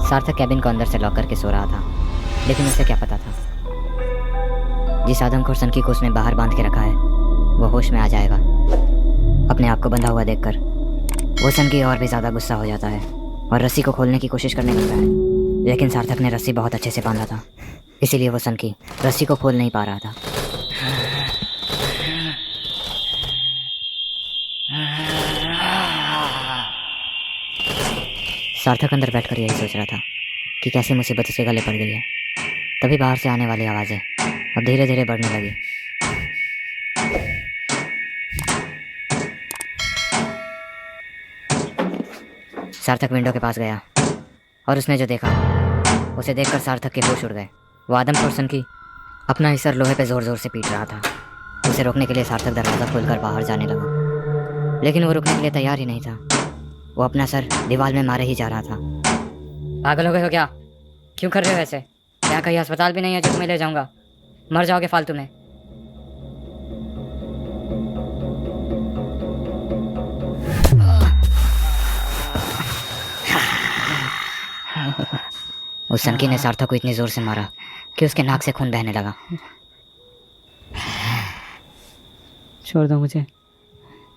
सार्थक कैबिन को अंदर से लॉक करके सो रहा था, लेकिन उसे क्या पता था जिस आदमखोर सनकी को उसने बाहर बांध के रखा है वो होश में आ जाएगा। अपने आप को बंधा हुआ देखकर वो सनकी और भी ज़्यादा गुस्सा हो जाता है और रस्सी को खोलने की कोशिश करने लगता है, लेकिन सार्थक ने रस्सी बहुत अच्छे से बांधा था, इसीलिए वो सनकी रस्सी को खोल नहीं पा रहा था। सार्थक अंदर बैठकर यही सोच रहा था कि कैसी मुसीबत उसके गले पड़ गई है। तभी बाहर से आने वाली आवाज़ें अब धीरे धीरे बढ़ने लगी। सार्थक विंडो के पास गया और उसने जो देखा उसे देखकर सार्थक के होश उड़ गए। वो आदमखोर सनकी अपना ही सर लोहे पे ज़ोर ज़ोर से पीट रहा था। उसे रोकने के लिए सार्थक दरवाज़ा खोलकर बाहर जाने लगा, लेकिन वो रुकने के लिए तैयार ही नहीं था। वो अपना सर दीवार में मारे ही जा रहा था। पागल हो गए हो क्या? क्यों कर रहे हो ऐसे? क्या कहीं अस्पताल भी नहीं है जो तुम्हें ले जाऊंगा? मर जाओगे फालतू में। उस सनकी ने सार्थक को इतनी जोर से मारा कि उसके नाक से खून बहने लगा। छोड़ दो मुझे,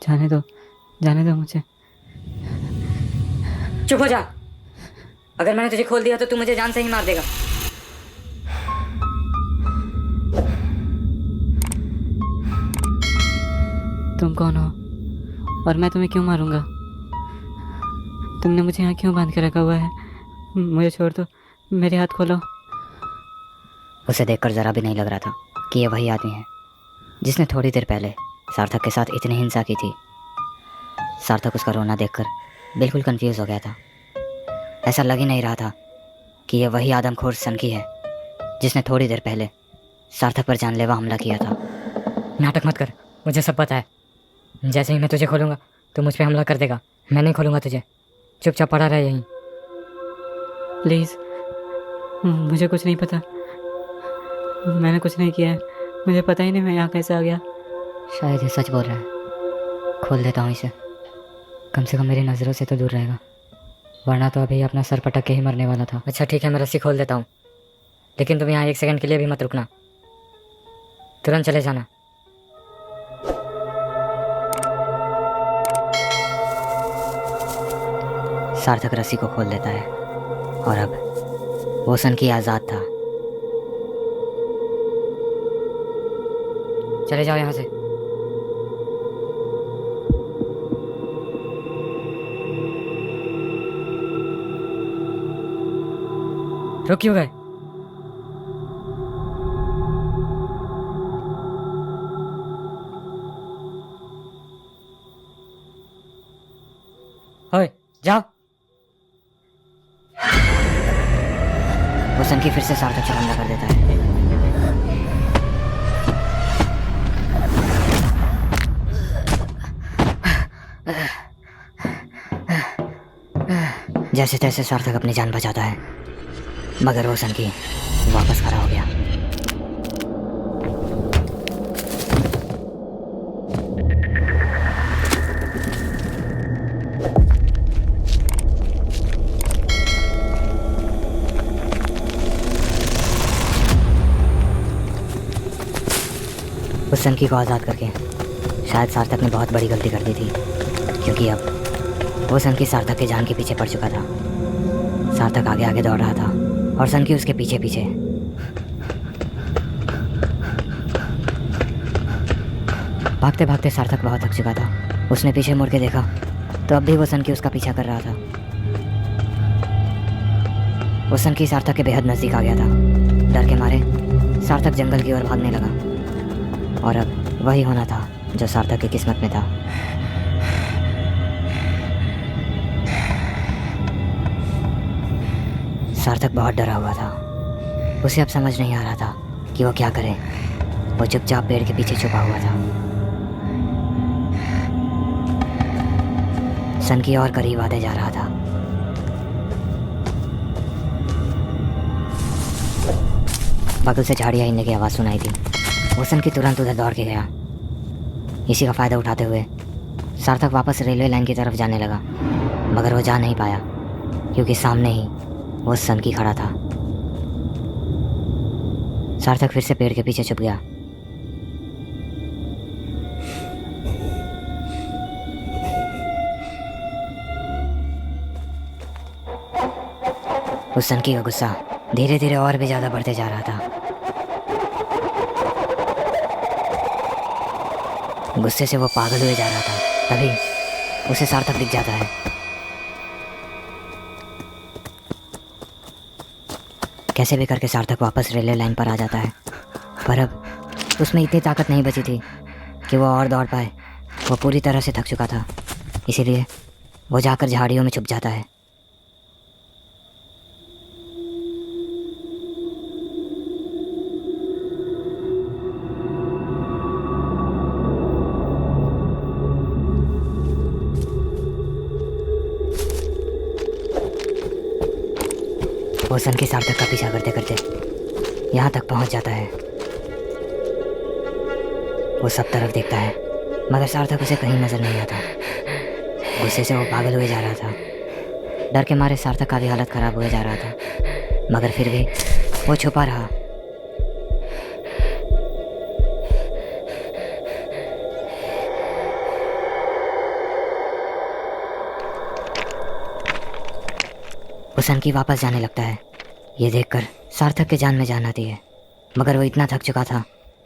जाने दो मुझे। चुप हो जा। अगर मैंने तुझे खोल दिया तो तू मुझे जान से ही मार देगा। तुम कौन हो और मैं तुम्हें क्यों मारूंगा? तुमने मुझे यहाँ क्यों बांध के रखा हुआ है? मुझे छोड़ दो, मेरे हाथ खोलो। उसे देखकर जरा भी नहीं लग रहा था कि यह वही आदमी है जिसने थोड़ी देर पहले सार्थक के साथ इतनी हिंसा की थी। सार्थक उसका रोना देखकर बिल्कुल कंफ्यूज हो गया था। ऐसा लग ही नहीं रहा था कि यह वही आदमखोर सनकी है जिसने थोड़ी देर पहले सार्थक पर जानलेवा हमला किया था। नाटक मत कर, मुझे सब पता है। जैसे ही मैं तुझे खोलूंगा तो मुझ पर हमला कर देगा। मैं नहीं खोलूंगा तुझे, चुपचाप पड़ा रहा यहीं। प्लीज़, मुझे कुछ नहीं पता, मैंने कुछ नहीं किया है। मुझे पता ही नहीं मैं यहाँ कैसे आ गया। शायद ये सच बोल रहा है। खोल देता हूँ इसे, कम से कम मेरी नज़रों से तो दूर रहेगा, वरना तो अभी अपना सर पटक के ही मरने वाला था। अच्छा ठीक है, मैं रस्सी खोल देता हूँ, लेकिन तुम यहाँ 1 सेकंड के लिए भी मत रुकना, तुरंत चले जाना। सार्थक रस्सी को खोल देता है और अब वो सनकी आज़ाद था। चले जाओ यहाँ से। रुक क्यों गए? ओए जाओ। वो सनकी फिर से सार्थक पर हमला कर देता है। जैसे तैसे सार्थक अपनी जान बचाता है, मगर वो सनकी वापस खड़ा हो गया। उस सनकी को आज़ाद करके शायद सार्थक ने बहुत बड़ी गलती कर दी थी, क्योंकि अब वो सनकी सार्थक के जान के पीछे पड़ चुका था। सार्थक आगे आगे दौड़ रहा था और सनकी उसके पीछे पीछे। भागते भागते सार्थक बहुत थक चुका था। उसने पीछे मुड़ के देखा तो अब भी वो सनकी उसका पीछा कर रहा था। वो सनकी सार्थक के बेहद नज़दीक आ गया था। डर के मारे सार्थक जंगल की ओर भागने लगा, और अब वही होना था जो सार्थक की किस्मत में था। सार्थक बहुत डरा हुआ था। उसे अब समझ नहीं आ रहा था कि वो क्या करे। वो चुपचाप पेड़ के पीछे छुपा हुआ था। सनकी और करीब आते जा रहा था। बगल से झाड़ियाँ हिलने की आवाज़ सुनाई थी। वो सनकी तुरंत उधर दौड़ के गया। इसी का फ़ायदा उठाते हुए सार्थक वापस रेलवे लाइन की तरफ जाने लगा, मगर वो जा नहीं पाया क्योंकि सामने ही वो सनकी खड़ा था। सार्थक फिर से पेड़ के पीछे छुप गया। उस सनकी का गुस्सा धीरे धीरे और भी ज्यादा बढ़ते जा रहा था। गुस्से से वो पागल हुए जा रहा था। तभी उसे सार्थक दिख जाता है। कैसे भी करके सार्थक वापस रेलवे लाइन पर आ जाता है, पर अब उसमें इतनी ताकत नहीं बची थी कि वो और दौड़ पाए। वो पूरी तरह से थक चुका था, इसीलिए वो जाकर झाड़ियों में छुप जाता है। वो सनकी सार्थक का पीछा करते करते यहाँ तक पहुँच जाता है। वो सब तरफ देखता है, मगर सार्थक उसे कहीं नजर नहीं आता। गुस्से से वो पागल हुए जा रहा था। डर के मारे सार्थक का भी हालत खराब हुए जा रहा था, मगर फिर भी वो छुपा रहा। वो सनकी वापस जाने लगता है। ये देखकर सार्थक के जान में जान आती है, मगर वो इतना थक चुका था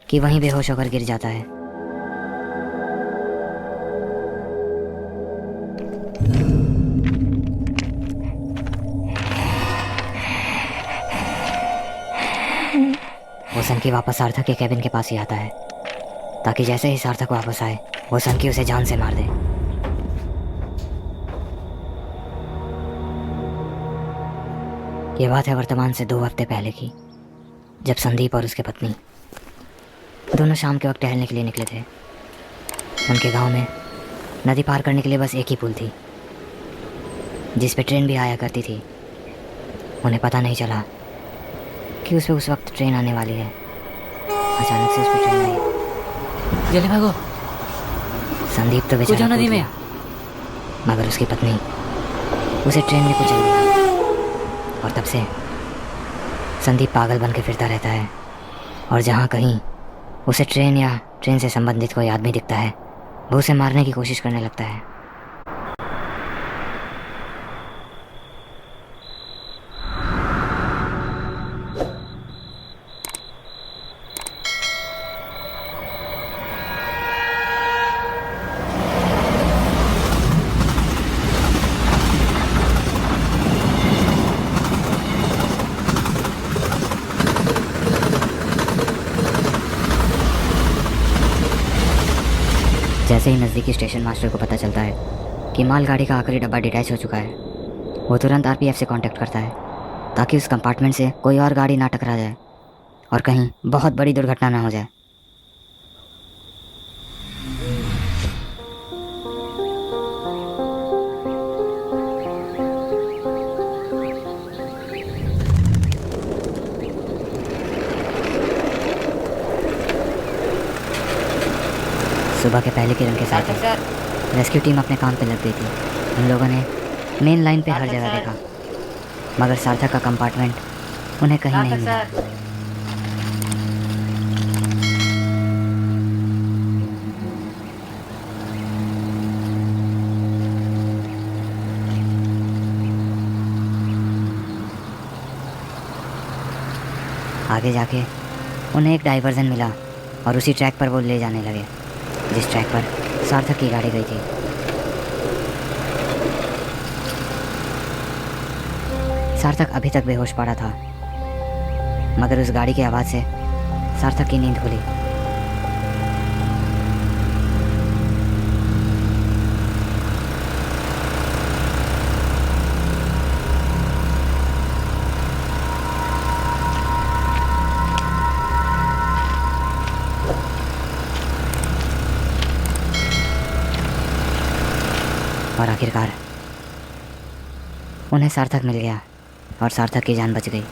कि वहीं बेहोश होकर गिर जाता है। वो सनकी वापस सार्थक के कैबिन के पास ही आता है, ताकि जैसे ही सार्थक वापस आए वो सनकी उसे जान से मार दे। ये बात है वर्तमान से 2 हफ्ते पहले की, जब संदीप और उसकी पत्नी दोनों शाम के वक्त टहलने के लिए निकले थे। उनके गांव में नदी पार करने के लिए बस एक ही पुल थी, जिस पे ट्रेन भी आया करती थी। उन्हें पता नहीं चला कि उस पे उस वक्त ट्रेन आने वाली है। अचानक से उस पे ट्रेन आई। जल्दी भागो, संदीप तो कुछ बेचारा नदी कूद में। गया, मगर उसकी पत्नी उसे ट्रेन में कुचल दिया। और तब से संदीप पागल बन के फिरता रहता है, और जहाँ कहीं उसे ट्रेन या ट्रेन से संबंधित कोई आदमी दिखता है, वो उसे मारने की कोशिश करने लगता है। जैसे ही नज़दीकी स्टेशन मास्टर को पता चलता है कि मालगाड़ी का आखिरी डब्बा डिटैच हो चुका है, वो तुरंत आरपीएफ से कांटेक्ट करता है, ताकि उस कंपार्टमेंट से कोई और गाड़ी ना टकरा जाए और कहीं बहुत बड़ी दुर्घटना ना हो जाए। सुबह के पहले किरण के साथ रेस्क्यू टीम अपने काम पे लग गई थी। उन लोगों ने मेन लाइन पे हर जगह देखा, मगर सार्थक का कंपार्टमेंट उन्हें कहीं नहीं मिला। आगे जाके उन्हें एक डाइवर्जन मिला और उसी ट्रैक पर वो ले जाने लगे जिस ट्रैक पर सार्थक की गाड़ी गई थी। सार्थक अभी तक बेहोश पड़ा था, मगर उस गाड़ी की आवाज़ से सार्थक की नींद खुली। और आखिरकार उन्हें सार्थक मिल गया और सार्थक की जान बच गई।